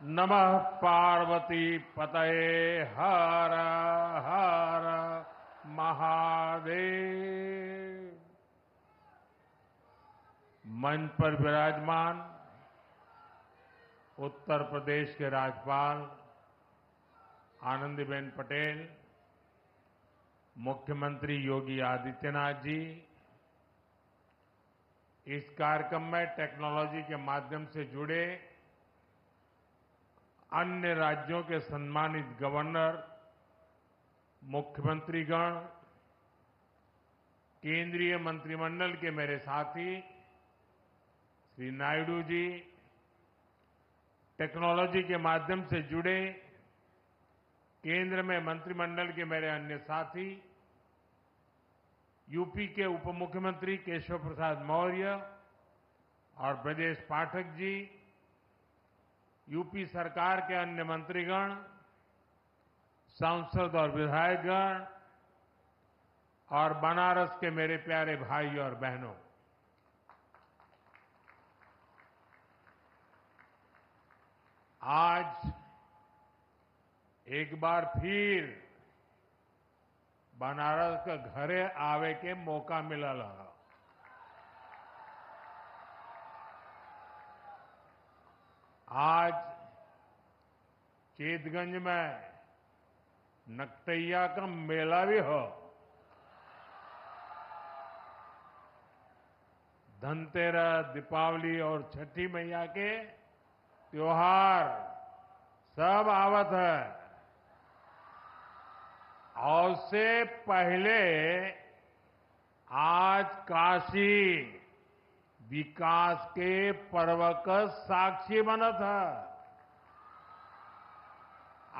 नमः पार्वती पतये हर हर महादेव। मंच पर विराजमान उत्तर प्रदेश के राज्यपाल आनंदीबेन पटेल, मुख्यमंत्री योगी आदित्यनाथ जी, इस कार्यक्रम में टेक्नोलॉजी के माध्यम से जुड़े अन्य राज्यों के सम्मानित गवर्नर, मुख्यमंत्रीगण, केंद्रीय मंत्रिमंडल के मेरे साथी श्री नायडू जी, टेक्नोलॉजी के माध्यम से जुड़े केंद्र में मंत्रिमंडल के मेरे अन्य साथी, यूपी के उप मुख्यमंत्री केशव प्रसाद मौर्य और ब्रजेश पाठक जी, यूपी सरकार के अन्य मंत्रीगण, सांसद और विधायकगण और बनारस के मेरे प्यारे भाई और बहनों, आज एक बार फिर बनारस के घरे आवे के मौका मिलल है। आज चेतगंज में नकटैया का मेला भी हो, धनतेरस, दीपावली और छठी मैया के त्योहार सब आवत है। और उससे पहले आज काशी विकास के पर्व का साक्षी बनत है।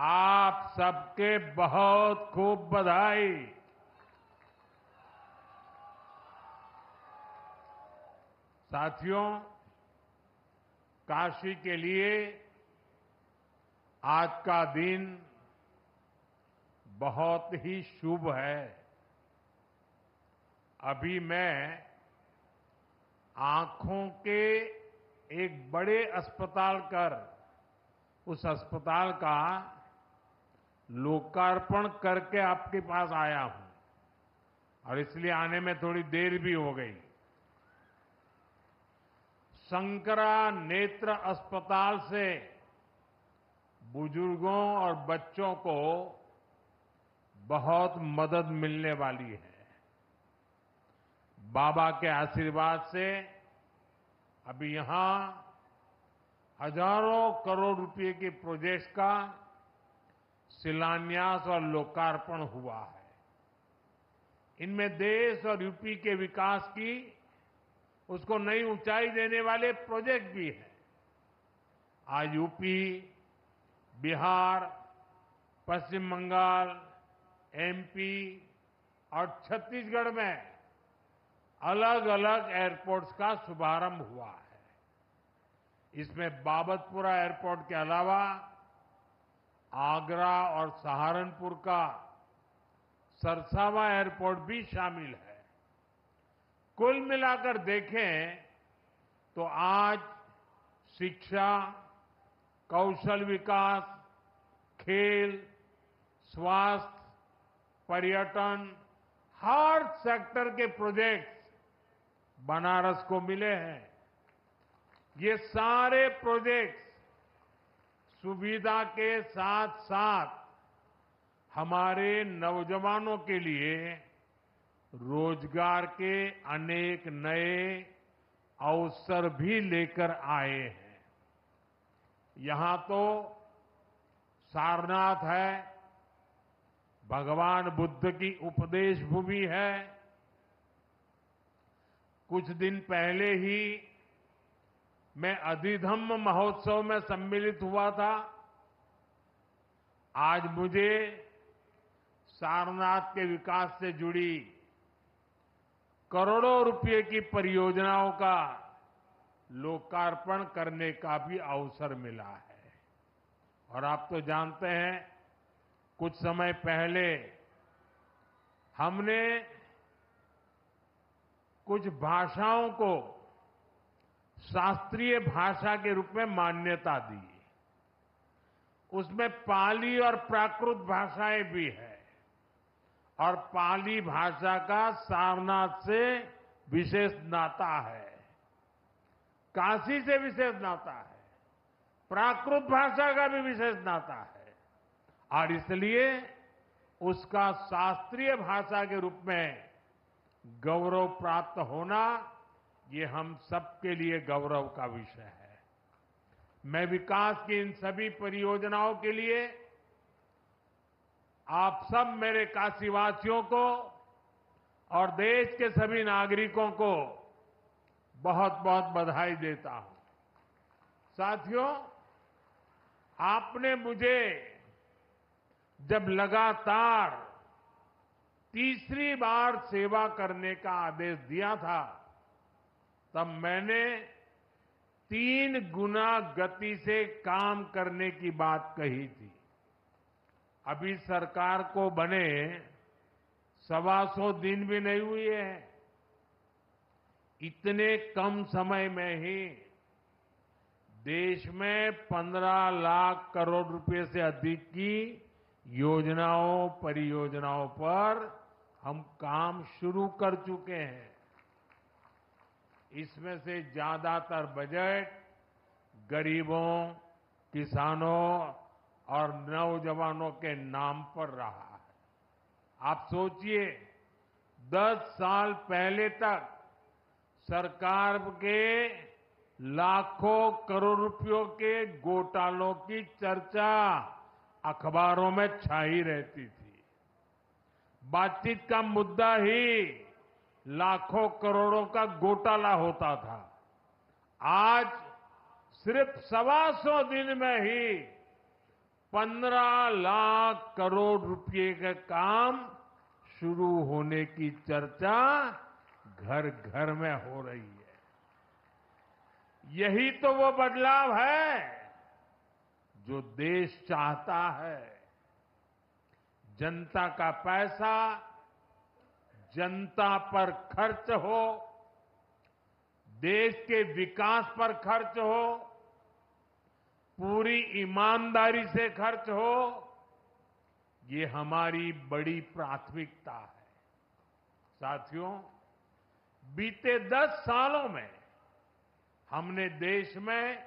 आप सबके बहुत खूब बधाई। साथियों, काशी के लिए आज का दिन बहुत ही शुभ है। अभी मैं आंखों के एक बड़े अस्पताल कर उस अस्पताल का लोकार्पण करके आपके पास आया हूं और इसलिए आने में थोड़ी देर भी हो गई। शंकरा नेत्र अस्पताल से बुजुर्गों और बच्चों को बहुत मदद मिलने वाली है। बाबा के आशीर्वाद से अभी यहां हजारों करोड़ रुपए के प्रोजेक्ट्स का शिलान्यास और लोकार्पण हुआ है। इनमें देश और यूपी के विकास की उसको नई ऊंचाई देने वाले प्रोजेक्ट भी हैं। आज यूपी, बिहार, पश्चिम बंगाल, एमपी और छत्तीसगढ़ में अलग अलग एयरपोर्ट्स का शुभारंभ हुआ है। इसमें बाबतपुरा एयरपोर्ट के अलावा आगरा और सहारनपुर का सरसावा एयरपोर्ट भी शामिल है। कुल मिलाकर देखें तो आज शिक्षा, कौशल विकास, खेल, स्वास्थ्य, पर्यटन, हर सेक्टर के प्रोजेक्ट्स बनारस को मिले हैं। ये सारे प्रोजेक्ट्स सुविधा के साथ साथ हमारे नौजवानों के लिए रोजगार के अनेक नए अवसर भी लेकर आए हैं। यहां तो सारनाथ है, भगवान बुद्ध की उपदेश भूमि है। कुछ दिन पहले ही मैं अधिधम्म महोत्सव में सम्मिलित हुआ था। आज मुझे सारनाथ के विकास से जुड़ी करोड़ों रुपए की परियोजनाओं का लोकार्पण करने का भी अवसर मिला है। और आप तो जानते हैं, कुछ समय पहले हमने कुछ भाषाओं को शास्त्रीय भाषा के रूप में मान्यता दी। उसमें पाली और प्राकृत भाषाएं भी है और पाली भाषा का सारनाथ से विशेष नाता है, काशी से विशेष नाता है, प्राकृत भाषा का भी विशेष नाता है और इसलिए उसका शास्त्रीय भाषा के रूप में गौरव प्राप्त होना ये हम सबके लिए गौरव का विषय है। मैं विकास की इन सभी परियोजनाओं के लिए आप सब मेरे काशीवासियों को और देश के सभी नागरिकों को बहुत बहुत बधाई देता हूं। साथियों, आपने मुझे जब लगातार तीसरी बार सेवा करने का आदेश दिया था तब मैंने 3 गुना गति से काम करने की बात कही थी। अभी सरकार को बने 125 दिन भी नहीं हुए हैं। इतने कम समय में ही देश में 15 लाख करोड़ रुपए से अधिक की योजनाओं, परियोजनाओं पर हम काम शुरू कर चुके हैं। इसमें से ज्यादातर बजट गरीबों, किसानों और नौजवानों के नाम पर रहा है। आप सोचिए, 10 साल पहले तक सरकार के लाखों करोड़ रुपयों के घोटालों की चर्चा अखबारों में छाई रहती थी। बातचीत का मुद्दा ही लाखों करोड़ों का घोटाला होता था। आज सिर्फ 125 दिन में ही 15 लाख करोड़ रुपए के काम शुरू होने की चर्चा घर घर में हो रही है। यही तो वो बदलाव है जो देश चाहता है। जनता का पैसा जनता पर खर्च हो, देश के विकास पर खर्च हो, पूरी ईमानदारी से खर्च हो, ये हमारी बड़ी प्राथमिकता है। साथियों, बीते 10 सालों में हमने देश में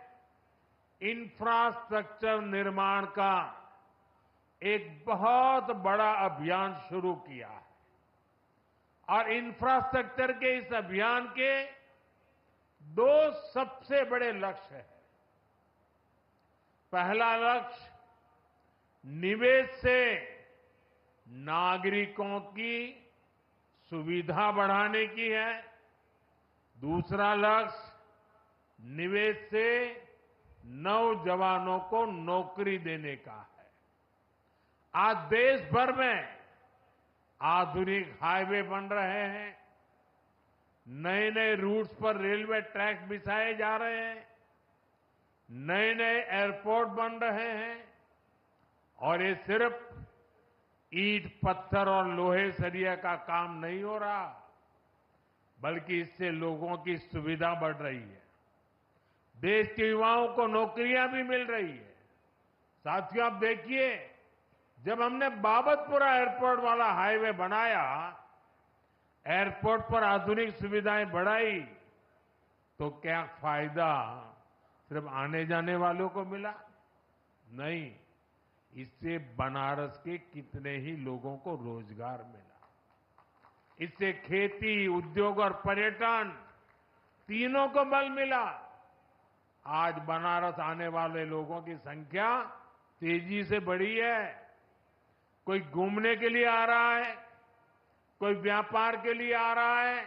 इंफ्रास्ट्रक्चर निर्माण का एक बहुत बड़ा अभियान शुरू किया है और इंफ्रास्ट्रक्चर के इस अभियान के 2 सबसे बड़े लक्ष्य हैं। पहला लक्ष्य निवेश से नागरिकों की सुविधा बढ़ाने की है। दूसरा लक्ष्य निवेश से नौजवानों को नौकरी देने का है। आज देश भर में आधुनिक हाईवे बन रहे हैं, नए नए रूट्स पर रेलवे ट्रैक बिछाए जा रहे हैं, नए नए एयरपोर्ट बन रहे हैं और ये सिर्फ ईंट, पत्थर और लोहे सरिया का काम नहीं हो रहा, बल्कि इससे लोगों की सुविधा बढ़ रही है। देश के युवाओं को नौकरियां भी मिल रही है। साथियों, आप देखिए, जब हमने बाबतपुरा एयरपोर्ट वाला हाईवे बनाया, एयरपोर्ट पर आधुनिक सुविधाएं बढ़ाई, तो क्या फायदा सिर्फ आने जाने वालों को मिला? नहीं, इससे बनारस के कितने ही लोगों को रोजगार मिला। इससे खेती, उद्योग और पर्यटन तीनों को बल मिला। आज बनारस आने वाले लोगों की संख्या तेजी से बढ़ी है। कोई घूमने के लिए आ रहा है, कोई व्यापार के लिए आ रहा है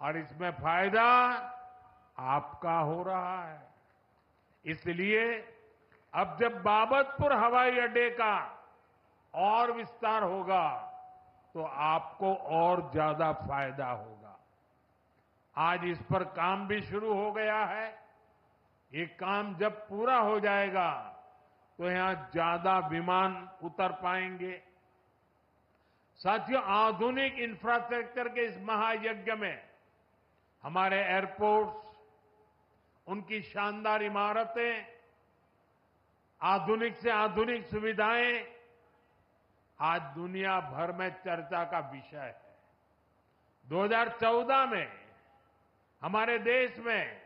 और इसमें फायदा आपका हो रहा है। इसलिए अब जब बाबतपुर हवाई अड्डे का और विस्तार होगा तो आपको और ज्यादा फायदा होगा। आज इस पर काम भी शुरू हो गया है। ये काम जब पूरा हो जाएगा तो यहां ज्यादा विमान उतर पाएंगे। साथियों, आधुनिक इंफ्रास्ट्रक्चर के इस महायज्ञ में हमारे एयरपोर्ट्स, उनकी शानदार इमारतें आधुनिक से आधुनिक सुविधाएं आज दुनिया भर में चर्चा का विषय है। 2014 में हमारे देश में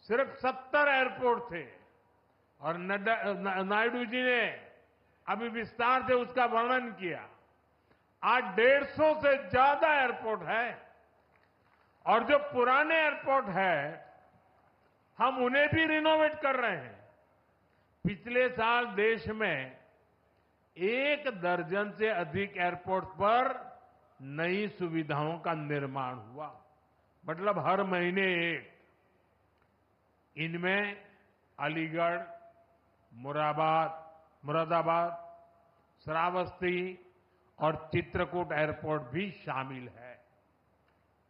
सिर्फ 70 एयरपोर्ट थे और नायडू जी ने अभी विस्तार से उसका वर्णन किया। आज 150 से ज्यादा एयरपोर्ट है और जो पुराने एयरपोर्ट है हम उन्हें भी रिनोवेट कर रहे हैं। पिछले साल देश में 1 दर्जन से अधिक एयरपोर्ट पर नई सुविधाओं का निर्माण हुआ, मतलब हर महीने एक। इनमें अलीगढ़, मुरादाबाद, श्रावस्ती और चित्रकूट एयरपोर्ट भी शामिल है।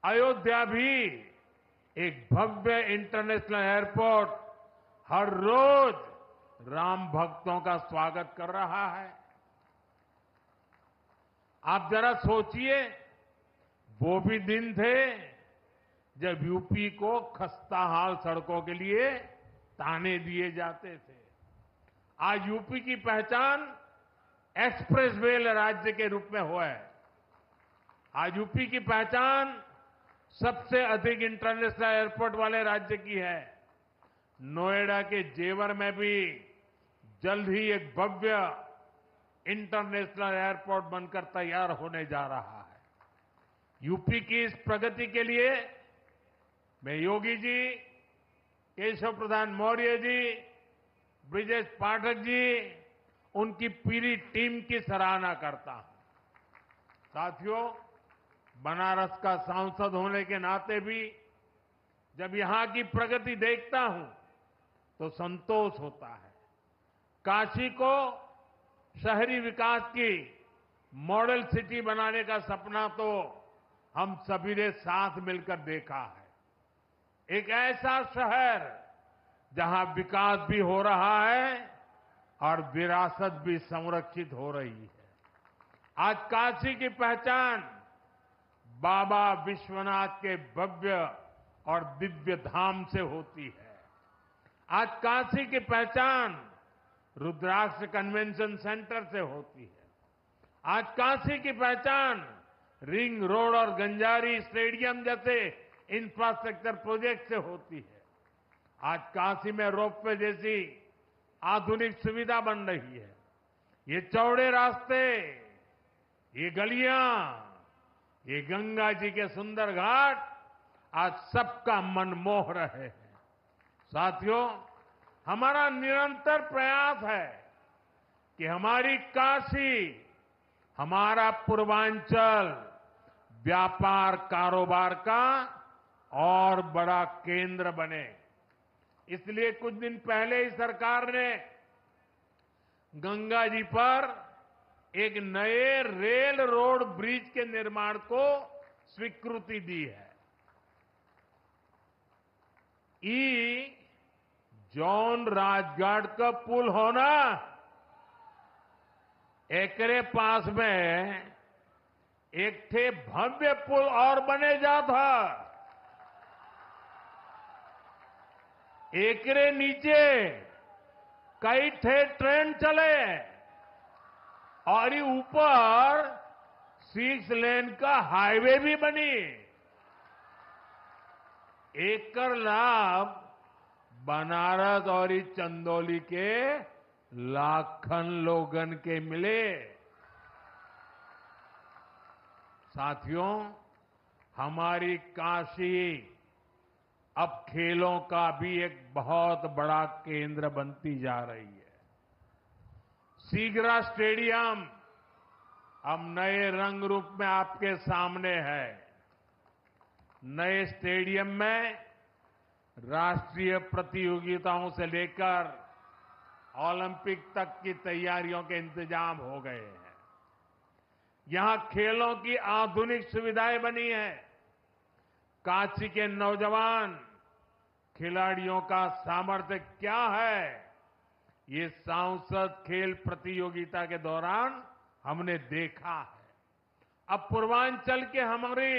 अयोध्या भी एक भव्य इंटरनेशनल एयरपोर्ट हर रोज राम भक्तों का स्वागत कर रहा है। आप जरा सोचिए, वो भी दिन थे जब यूपी को खस्ताहाल सड़कों के लिए ताने दिए जाते थे। आज यूपी की पहचान एक्सप्रेस वे राज्य के रूप में हुआ है। आज यूपी की पहचान सबसे अधिक इंटरनेशनल एयरपोर्ट वाले राज्य की है। नोएडा के जेवर में भी जल्द ही एक भव्य इंटरनेशनल एयरपोर्ट बनकर तैयार होने जा रहा है। यूपी की इस प्रगति के लिए मैं योगी जी, केशव प्रसाद मौर्य जी, ब्रिजेश पाठक जी, उनकी पूरी टीम की सराहना करता हूं। साथियों, बनारस का सांसद होने के नाते भी जब यहां की प्रगति देखता हूं तो संतोष होता है। काशी को शहरी विकास की मॉडल सिटी बनाने का सपना तो हम सभी ने साथ मिलकर देखा है। एक ऐसा शहर जहां विकास भी हो रहा है और विरासत भी संरक्षित हो रही है। आज काशी की पहचान बाबा विश्वनाथ के भव्य और दिव्य धाम से होती है। आज काशी की पहचान रुद्राक्ष कन्वेंशन सेंटर से होती है। आज काशी की पहचान रिंग रोड और गंजारी स्टेडियम जैसे इंफ्रास्ट्रक्चर प्रोजेक्ट से होती है। आज काशी में रोपवे जैसी आधुनिक सुविधा बन रही है। ये चौड़े रास्ते, ये गलियां, ये गंगा जी के सुंदर घाट आज सबका मन मोह रहे हैं। साथियों, हमारा निरंतर प्रयास है कि हमारी काशी, हमारा पूर्वांचल व्यापार कारोबार का और बड़ा केंद्र बने। इसलिए कुछ दिन पहले ही सरकार ने गंगा जी पर एक नए रेल रोड ब्रिज के निर्माण को स्वीकृति दी है। जॉन राजघाट का पुल होना, एकरे पास में एक थे भव्य पुल और बने जा था। एकरे नीचे कई थे ट्रेन चले और ऊपर 6 लेन का हाईवे भी बनी। एकर लाभ बनारस और इस चंदौली के लाखन लोगन के मिले। साथियों, हमारी काशी अब खेलों का भी एक बहुत बड़ा केंद्र बनती जा रही है। सीगरा स्टेडियम अब नए रंग रूप में आपके सामने है। नए स्टेडियम में राष्ट्रीय प्रतियोगिताओं से लेकर ओलंपिक तक की तैयारियों के इंतजाम हो गए हैं। यहां खेलों की आधुनिक सुविधाएं बनी हैं। काशी के नौजवान खिलाड़ियों का सामर्थ्य क्या है, ये सांसद खेल प्रतियोगिता के दौरान हमने देखा है। अब पूर्वांचल के हमारे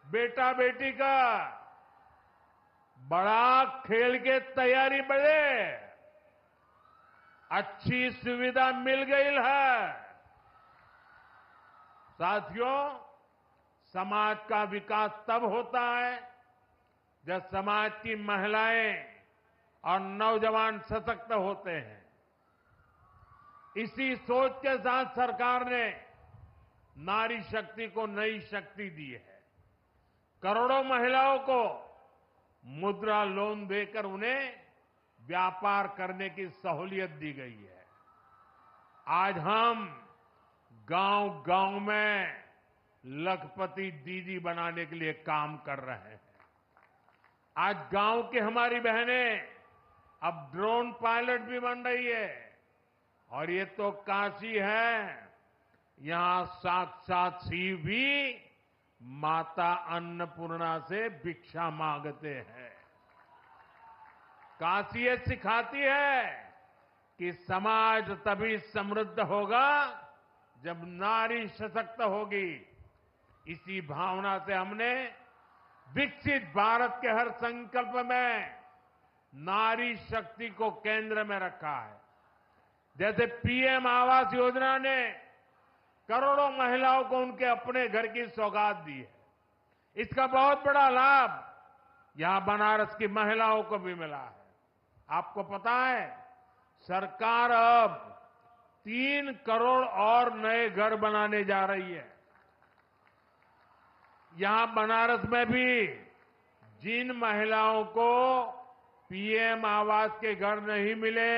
बेटा बेटी का बड़ा खेल के तैयारी बढ़े। अच्छी सुविधा मिल गई है। साथियों, समाज का विकास तब होता है जब समाज की महिलाएं और नौजवान सशक्त होते हैं। इसी सोच के साथ सरकार ने नारी शक्ति को नई शक्ति दी है। करोड़ों महिलाओं को मुद्रा लोन देकर उन्हें व्यापार करने की सहूलियत दी गई है। आज हम गांव-गांव में लखपति दीदी बनाने के लिए काम कर रहे हैं। आज गांव की हमारी बहनें अब ड्रोन पायलट भी बन रही है। और ये तो काशी है, यहां साक्षात शिव भी माता अन्नपूर्णा से भिक्षा मांगते हैं। काशी ये सिखाती है कि समाज तभी समृद्ध होगा जब नारी सशक्त होगी। इसी भावना से हमने विकसित भारत के हर संकल्प में नारी शक्ति को केंद्र में रखा है। जैसे पीएम आवास योजना ने करोड़ों महिलाओं को उनके अपने घर की सौगात दी है। इसका बहुत बड़ा लाभ यहां बनारस की महिलाओं को भी मिला है। आपको पता है, सरकार अब 3 करोड़ और नए घर बनाने जा रही है। यहां बनारस में भी जिन महिलाओं को पीएम आवास के घर नहीं मिले,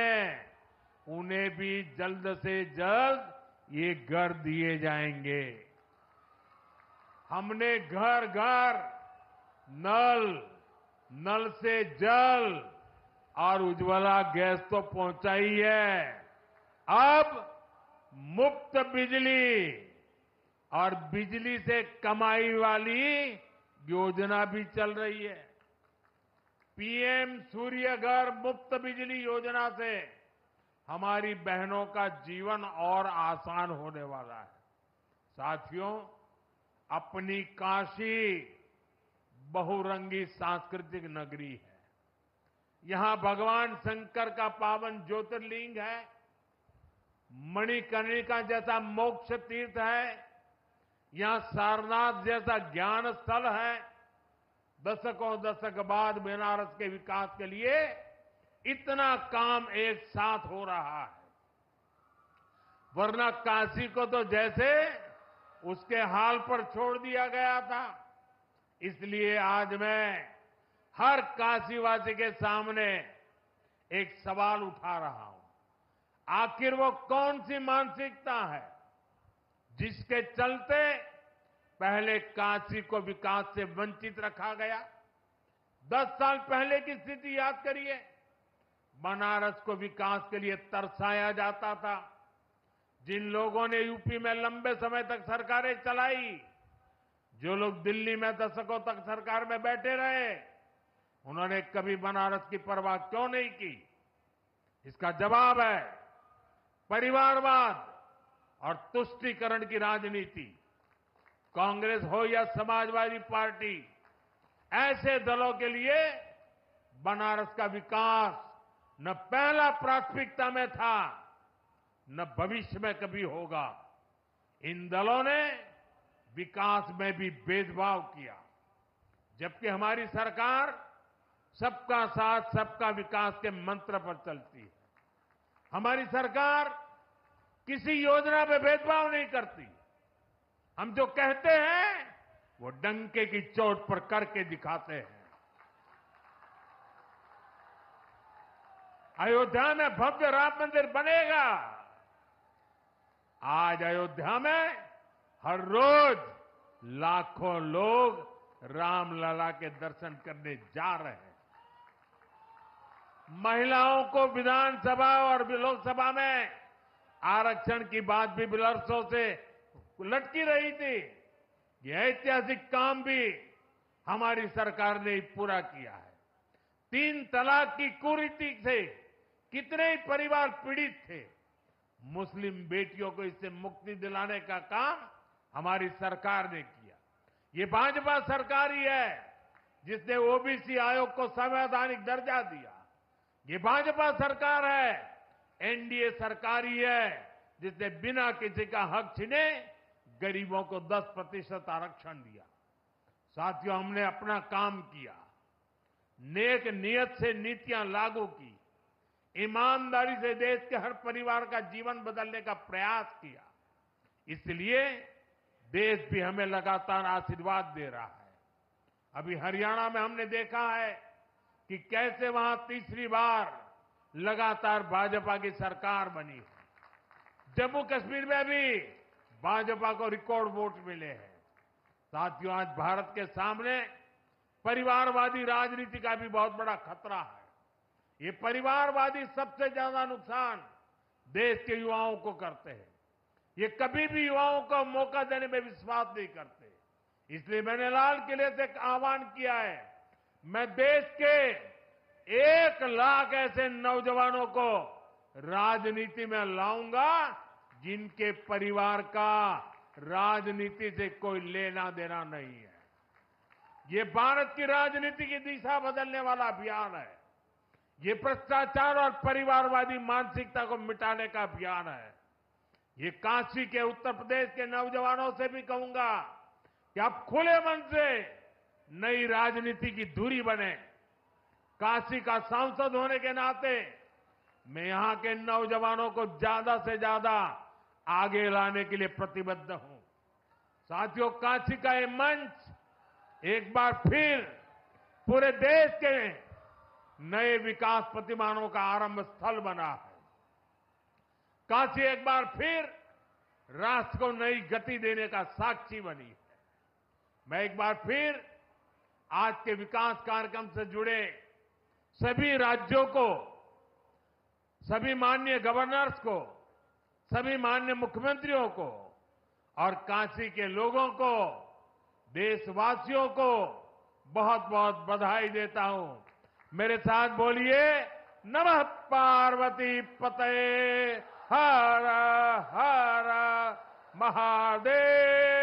उन्हें भी जल्द से जल्द ये घर दिए जाएंगे। हमने घर घर नल से जल और उज्ज्वला गैस तो पहुंचाई है। अब मुफ्त बिजली और बिजली से कमाई वाली योजना भी चल रही है। पीएम सूर्य घर मुफ्त बिजली योजना से हमारी बहनों का जीवन और आसान होने वाला है। साथियों, अपनी काशी बहुरंगी सांस्कृतिक नगरी है। यहां भगवान शंकर का पावन ज्योतिर्लिंग है, मणिकर्णिका जैसा मोक्ष तीर्थ है, यहां सारनाथ जैसा ज्ञान स्थल है। दशकों दशक बाद बनारस के विकास के लिए इतना काम एक साथ हो रहा है। वरना काशी को तो जैसे उसके हाल पर छोड़ दिया गया था। इसलिए आज मैं हर काशीवासी के सामने एक सवाल उठा रहा हूं। आखिर वो कौन सी मानसिकता है जिसके चलते पहले काशी को विकास से वंचित रखा गया? 10 साल पहले की स्थिति याद करिए। बनारस को विकास के लिए तरसाया जाता था। जिन लोगों ने यूपी में लंबे समय तक सरकारें चलाई, जो लोग दिल्ली में दशकों तक सरकार में बैठे रहे, उन्होंने कभी बनारस की परवाह क्यों नहीं की? इसका जवाब है परिवारवाद और तुष्टीकरण की राजनीति। कांग्रेस हो या समाजवादी पार्टी, ऐसे दलों के लिए बनारस का विकास न पहला प्राथमिकता में था, न भविष्य में कभी होगा। इन दलों ने विकास में भी भेदभाव किया, जबकि हमारी सरकार सबका साथ सबका विकास के मंत्र पर चलती है। हमारी सरकार किसी योजना में भेदभाव नहीं करती। हम जो कहते हैं वो डंके की चोट पर करके दिखाते हैं। अयोध्या में भव्य राम मंदिर बनेगा। आज अयोध्या में हर रोज लाखों लोग रामलला के दर्शन करने जा रहे हैं। महिलाओं को विधानसभा और लोकसभा में आरक्षण की बात भी वर्षों से लटकी रही थी। यह ऐतिहासिक काम भी हमारी सरकार ने पूरा किया है। 3 तलाक की कुरीति से कितने ही परिवार पीड़ित थे। मुस्लिम बेटियों को इससे मुक्ति दिलाने का काम हमारी सरकार ने किया। ये भाजपा सरकार ही है जिसने ओबीसी आयोग को संवैधानिक दर्जा दिया। ये भाजपा सरकार है एनडीए सरकार ही है जिसने बिना किसी का हक छीने गरीबों को 10% आरक्षण दिया। साथियों, हमने अपना काम किया, नेक नियत से नीतियां लागू की, ईमानदारी से देश के हर परिवार का जीवन बदलने का प्रयास किया। इसलिए देश भी हमें लगातार आशीर्वाद दे रहा है। अभी हरियाणा में हमने देखा है कि कैसे वहां तीसरी बार लगातार भाजपा की सरकार बनी है। जम्मू कश्मीर में भी भाजपा को रिकॉर्ड वोट मिले हैं। साथियों, आज भारत के सामने परिवारवादी राजनीति का भी बहुत बड़ा खतरा है। ये परिवारवादी सबसे ज्यादा नुकसान देश के युवाओं को करते हैं। ये कभी भी युवाओं को मौका देने में विश्वास नहीं करते। इसलिए मैंने लाल किले से एक आह्वान किया है, मैं देश के 1 लाख ऐसे नौजवानों को राजनीति में लाऊंगा जिनके परिवार का राजनीति से कोई लेना देना नहीं है। ये भारत की राजनीति की दिशा बदलने वाला अभियान है। ये भ्रष्टाचार और परिवारवादी मानसिकता को मिटाने का अभियान है। ये काशी के उत्तर प्रदेश के नौजवानों से भी कहूंगा कि आप खुले मन से नई राजनीति की धुरी बने। काशी का सांसद होने के नाते मैं यहां के नौजवानों को ज्यादा से ज्यादा आगे लाने के लिए प्रतिबद्ध हूं। साथियों, काशी का ये मंच एक बार फिर पूरे देश के नए विकास प्रतिमानों का आरंभ स्थल बना है। काशी एक बार फिर राष्ट्र को नई गति देने का साक्षी बनी है। मैं एक बार फिर आज के विकास कार्यक्रम से जुड़े सभी राज्यों को, सभी माननीय गवर्नर्स को, सभी माननीय मुख्यमंत्रियों को और काशी के लोगों को, देशवासियों को बहुत बहुत बधाई देता हूं। मेरे साथ बोलिए, नमः पार्वती पतये हर हर महादेव।